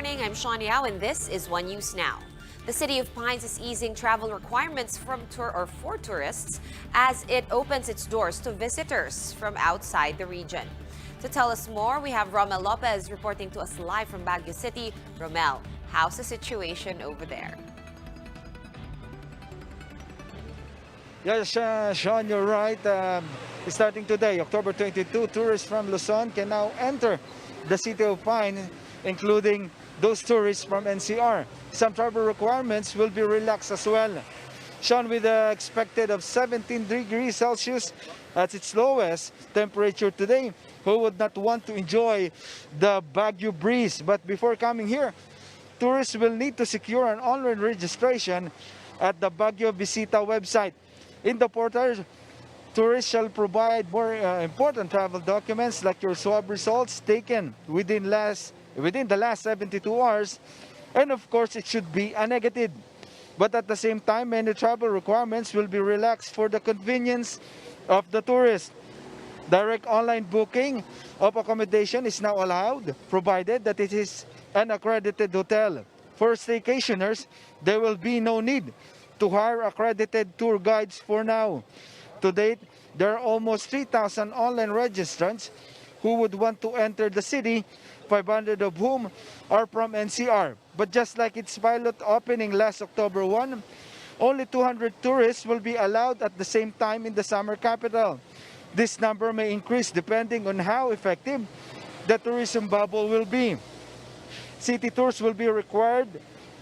morning, I'm Shawn Yao and this is One News Now. The City of Pines is easing travel requirements for tourists as it opens its doors to visitors from outside the region. To tell us more, we have Romel Lopez reporting to us live from Baguio City. Romel, how's the situation over there? Yes, Sean, you're right. Starting today, October 22, tourists from Luzon can now enter the City of Pine, including those tourists from NCR. Some travel requirements will be relaxed as well. Sean, with expected of 17 degrees Celsius at its lowest temperature today, who would not want to enjoy the Baguio breeze? But before coming here, tourists will need to secure an online registration at the Baguio Visita website. In the portal, tourists shall provide more important travel documents like your swab results taken within the last 72 hours, and of course it should be a negative. But at the same time, many travel requirements will be relaxed for the convenience of the tourist. Direct online booking of accommodation is now allowed, provided that it is an accredited hotel. For staycationers, there will be no need to hire accredited tour guides for now. To date, there are almost 3,000 online registrants who would want to enter the city, 500 of whom are from NCR. But just like its pilot opening last October 1, only 200 tourists will be allowed at the same time in the summer capital. This number may increase depending on how effective the tourism bubble will be. City tours will be required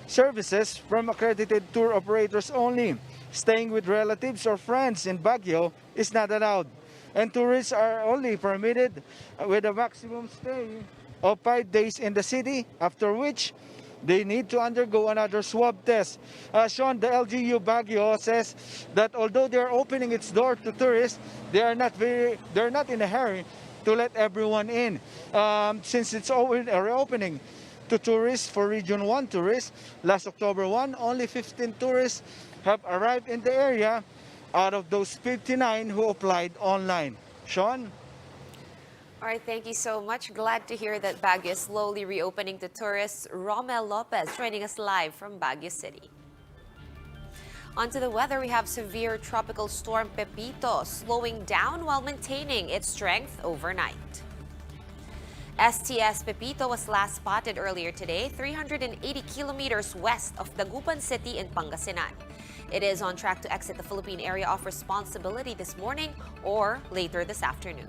services from accredited tour operators only. Staying with relatives or friends in Baguio is not allowed, and tourists are only permitted with a maximum stay of 5 days in the city, after which they need to undergo another swab test. Sean, the LGU Baguio says that although they are opening its door to tourists, they're not in a hurry to let everyone in. Since it's already reopening to tourists for Region 1 tourists, last October 1, only 15 tourists have arrived in the area out of those 59 who applied online. Sean? All right, thank you so much. Glad to hear that Baguio is slowly reopening to tourists. Romel Lopez joining us live from Baguio City. Onto the weather, we have severe tropical storm Pepito slowing down while maintaining its strength overnight. STS Pepito was last spotted earlier today, 380 kilometers west of Juan City in Pangasinan. It is on track to exit the Philippine area of responsibility this morning or later this afternoon.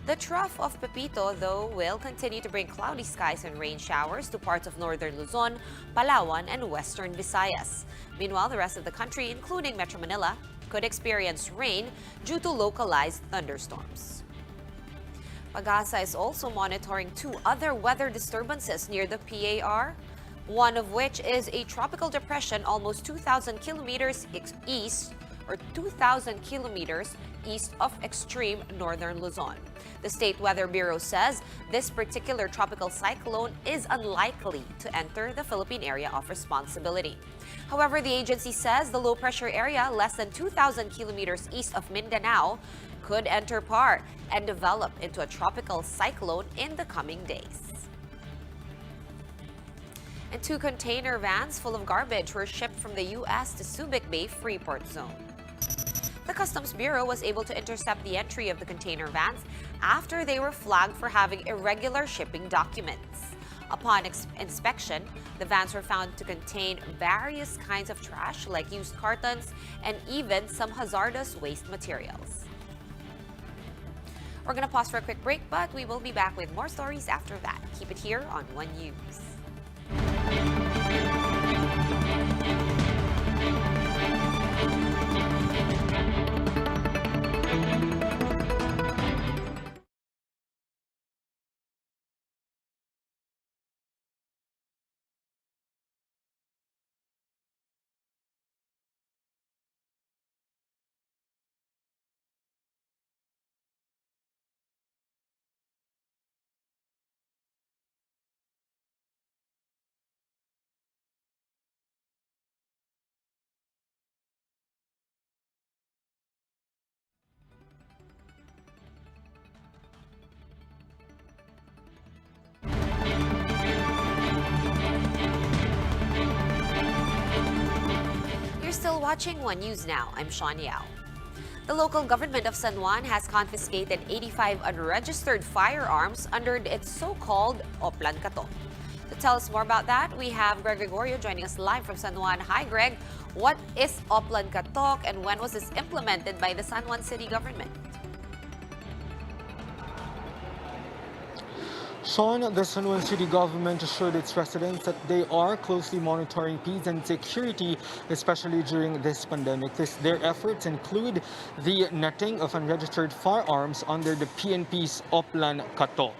The trough of Pepito, though, will continue to bring cloudy skies and rain showers to parts of northern Luzon, Palawan, and western Visayas. Meanwhile, the rest of the country, including Metro Manila, could experience rain due to localized thunderstorms. Pagasa is also monitoring two other weather disturbances near the PAR, one of which is a tropical depression almost 2,000 kilometers east of extreme northern Luzon. The State Weather Bureau says this particular tropical cyclone is unlikely to enter the Philippine area of responsibility. However, the agency says the low-pressure area less than 2,000 kilometers east of Mindanao could enter PAR and develop into a tropical cyclone in the coming days. And two container vans full of garbage were shipped from the U.S. to Subic Bay Freeport Zone. The Customs Bureau was able to intercept the entry of the container vans after they were flagged for having irregular shipping documents. Upon inspection, the vans were found to contain various kinds of trash like used cartons and even some hazardous waste materials. We're going to pause for a quick break, but we will be back with more stories after that. Keep it here on One News. watching One News Now. I'm Sean Yao. The local government of San Juan has confiscated 85 unregistered firearms under its so-called Oplan Katok. To tell us more about that, we have Greg Gregorio joining us live from San Juan. Hi, Greg. What is Oplan Katok and when was this implemented by the San Juan City government? Sean, the San Juan City government assured its residents that they are closely monitoring peace and security, especially during this pandemic. Their efforts include the netting of unregistered firearms under the PNP's Oplan Katok.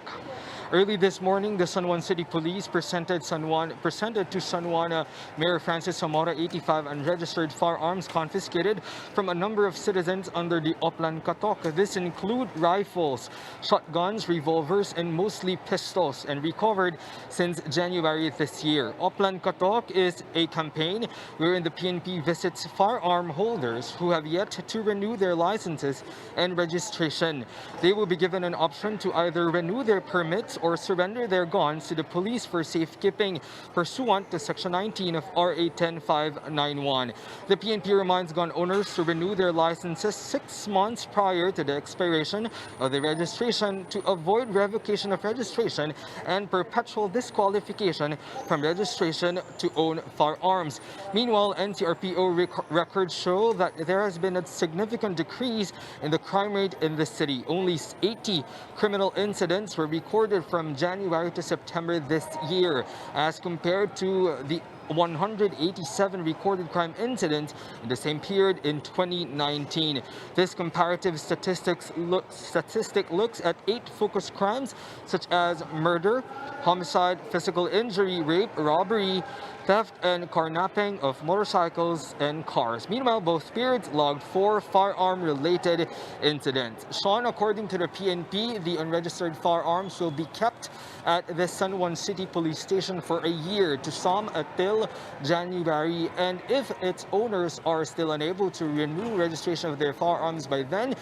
Early this morning, the San Juan City Police presented to San Juan Mayor Francis Zamora 85 unregistered firearms confiscated from a number of citizens under the Oplan Katok. This include rifles, shotguns, revolvers, and mostly pistols, and recovered since January this year. Oplan Katok is a campaign wherein the PNP visits firearm holders who have yet to renew their licenses and registration. They will be given an option to either renew their permits or surrender their guns to the police for safekeeping pursuant to Section 19 of RA 10591. The PNP reminds gun owners to renew their licenses 6 months prior to the expiration of the registration to avoid revocation of registration and perpetual disqualification from registration to own firearms. Meanwhile, NCRPO records show that there has been a significant decrease in the crime rate in the city. Only 80 criminal incidents were recorded from January to September this year, as compared to the 187 recorded crime incidents in the same period in 2019. This comparative statistic looks at 8 focused crimes such as murder, homicide, physical injury, rape, robbery, theft, and carnapping of motorcycles and cars. Meanwhile, both periods logged 4 firearm-related incidents. Sean, according to the PNP, the unregistered firearms will be kept at the San Juan City Police Station for a year, to some until January. And if its owners are still unable to renew registration of their firearms by then,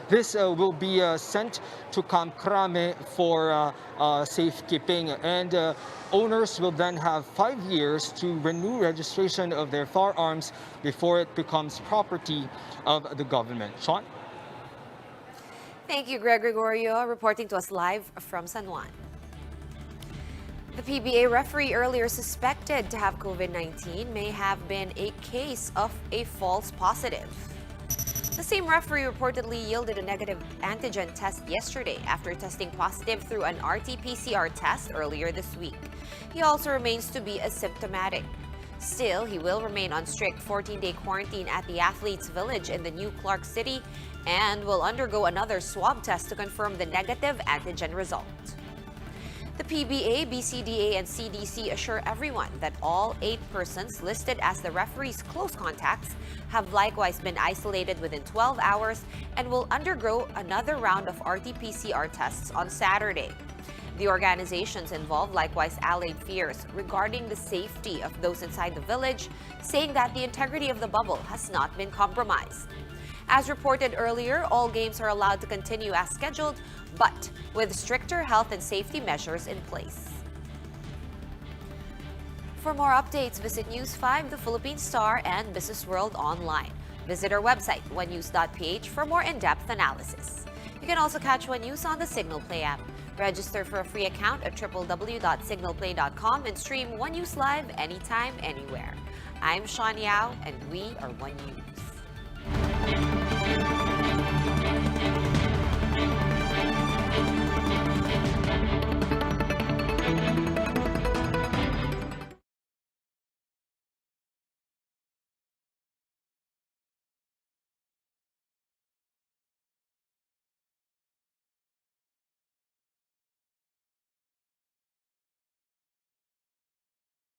this will be sent to Camp Crame for safekeeping. And owners will then have 5 years to renew registration of their firearms before it becomes property of the government. Sean? Thank you, Greg Gregorio, reporting to us live from San Juan. The PBA referee earlier suspected to have COVID-19 may have been a case of a false positive. The same referee reportedly yielded a negative antigen test yesterday after testing positive through an RT-PCR test earlier this week. He also remains to be asymptomatic. Still, he will remain on strict 14-day quarantine at the Athletes Village in the new Clark City and will undergo another swab test to confirm the negative antigen result. The PBA, BCDA, and CDC assure everyone that all 8 persons listed as the referee's close contacts have likewise been isolated within 12 hours and will undergo another round of RT-PCR tests on Saturday. The organizations involved likewise allayed fears regarding the safety of those inside the village, saying that the integrity of the bubble has not been compromised. As reported earlier, all games are allowed to continue as scheduled, but with stricter health and safety measures in place. For more updates, visit News 5, The Philippine Star, and Business World online. Visit our website, onenews.ph, for more in-depth analysis. You can also catch One News on the Signal Play app. Register for a free account at www.signalplay.com and stream One News live anytime, anywhere. I'm Sean Yao, and we are One News.